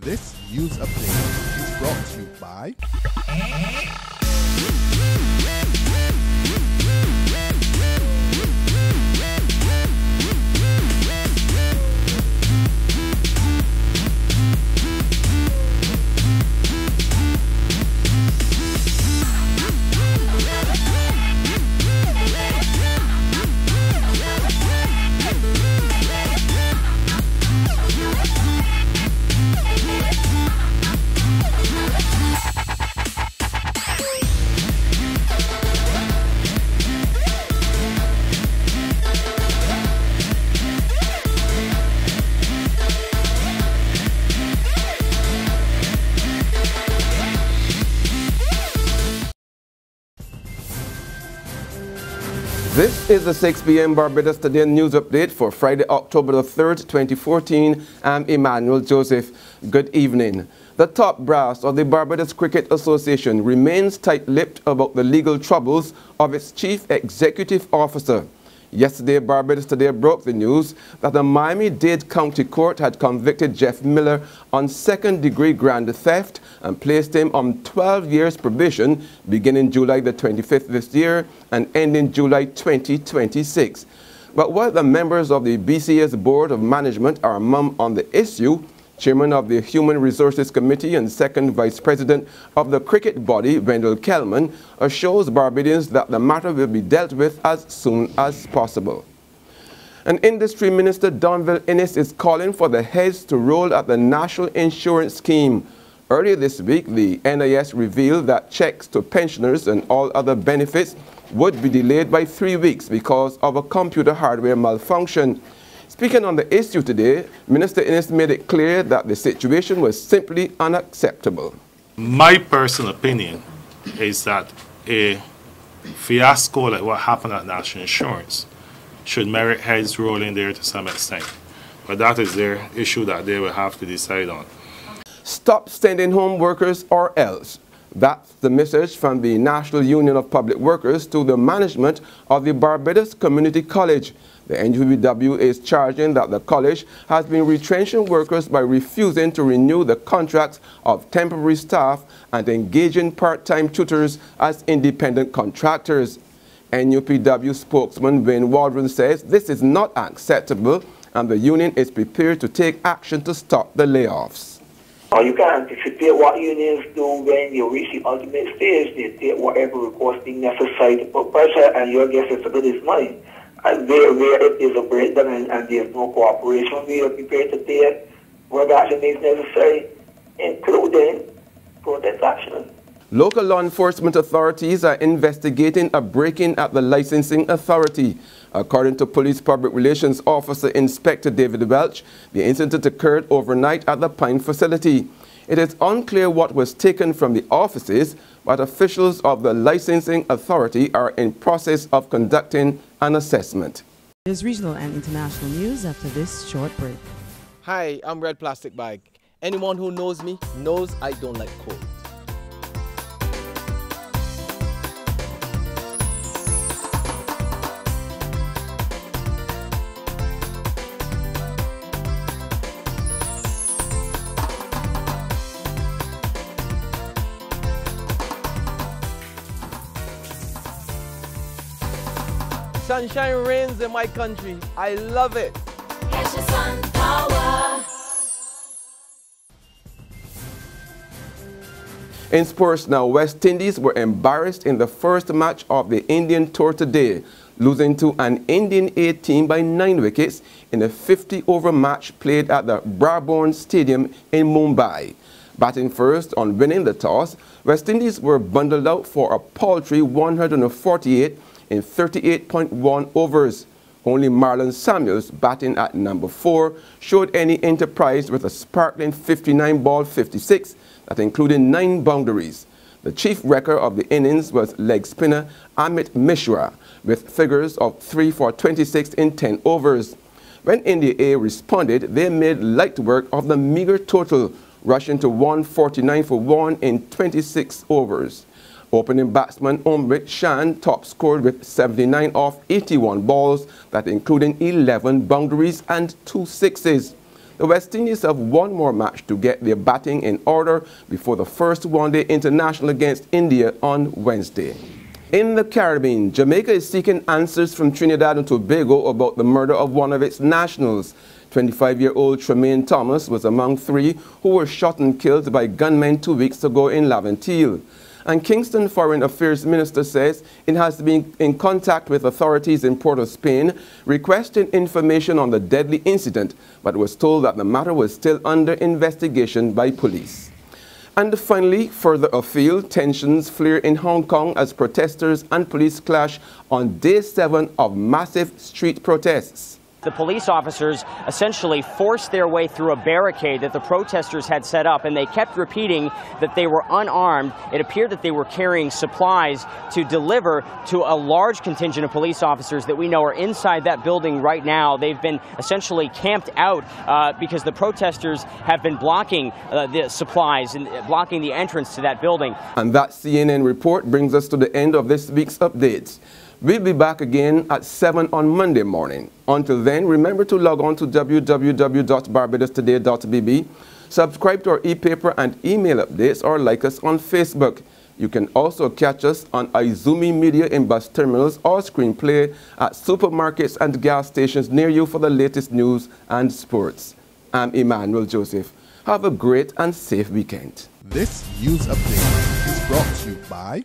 This news update is brought to you by This is the 6 p.m. Barbados Today news update for Friday, October the 3rd, 2014. I'm Emmanuel Joseph. Good evening. The top brass of the Barbados Cricket Association remains tight-lipped about the legal troubles of its chief executive officer. Yesterday, Barbados Today broke the news that the Miami-Dade County Court had convicted Jeff Miller on second-degree grand theft and placed him on 12 years probation beginning July the 25th this year and ending July 2026. But while the members of the BCA's Board of Management are mum on the issue, Chairman of the Human Resources Committee and second Vice President of the cricket body, Wendell Kelman, assures Barbadians that the matter will be dealt with as soon as possible. And Industry Minister Donville Innes is calling for the heads to roll at the National Insurance Scheme. Earlier this week, the NIS revealed that checks to pensioners and all other benefits would be delayed by 3 weeks because of a computer hardware malfunction. Speaking on the issue today, Minister Innes made it clear that the situation was simply unacceptable. My personal opinion is that a fiasco like what happened at National Insurance should merit heads rolling there to some extent. But that is their issue that they will have to decide on. Stop sending home workers or else. That's the message from the National Union of Public Workers to the management of the Barbados Community College. The NUPW is charging that the college has been retrenching workers by refusing to renew the contracts of temporary staff and engaging part-time tutors as independent contractors. NUPW spokesman Wayne Waldron says this is not acceptable and the union is prepared to take action to stop the layoffs. You can't anticipate what unions do when you reach the ultimate stage. They take whatever recourse is necessary to put pressure, and your guess is as good as mine. And where if there's a breakdown and there's no cooperation, we are prepared to take whatever action is necessary, including protest action. Local law enforcement authorities are investigating a break-in at the Licensing Authority. According to Police Public Relations Officer Inspector David Welch, the incident occurred overnight at the Pine facility. It is unclear what was taken from the offices, but officials of the Licensing Authority are in process of conducting an assessment. There's regional and international news after this short break. Hi, I'm Red Plastic Bag. Anyone who knows me knows I don't like cold. Sunshine reigns in my country. I love it. Get your sun power. In sports now, West Indies were embarrassed in the first match of the Indian tour today, losing to an Indian A team by 9 wickets in a 50-over match played at the Barbados Stadium in Mumbai. Batting first on winning the toss, West Indies were bundled out for a paltry 148 in 38.1 overs. Only Marlon Samuels, batting at number 4, showed any enterprise with a sparkling 59-ball 56 that included 9 boundaries. The chief wrecker of the innings was leg spinner Amit Mishra, with figures of 3 for 26 in 10 overs. When India A responded, they made light work of the meager total, rushing to 149 for 1 in 26 overs. Opening batsman Omrit Shan top scored with 79 off 81 balls, that including 11 boundaries and 2 sixes. The West Indies have one more match to get their batting in order before the first one-day international against India on Wednesday. In the Caribbean, Jamaica is seeking answers from Trinidad and Tobago about the murder of one of its nationals. 25-year-old Tremaine Thomas was among 3 who were shot and killed by gunmen 2 weeks ago in Laventille. And Kingston Foreign Affairs Minister says it has been in contact with authorities in Port of Spain requesting information on the deadly incident, but was told that the matter was still under investigation by police. And finally, further afield, tensions flare in Hong Kong as protesters and police clash on day 7 of massive street protests. The police officers essentially forced their way through a barricade that the protesters had set up, and they kept repeating that they were unarmed. It appeared that they were carrying supplies to deliver to a large contingent of police officers that we know are inside that building right now. They've been essentially camped out because the protesters have been blocking the supplies and blocking the entrance to that building. And that CNN report brings us to the end of this week's updates. We'll be back again at 7 on Monday morning. Until then, remember to log on to www.barbadostoday.bb, subscribe to our e-paper and email updates, or like us on Facebook. You can also catch us on Izumi Media in bus terminals or screenplay at supermarkets and gas stations near you for the latest news and sports. I'm Emmanuel Joseph. Have a great and safe weekend. This news update is brought to you by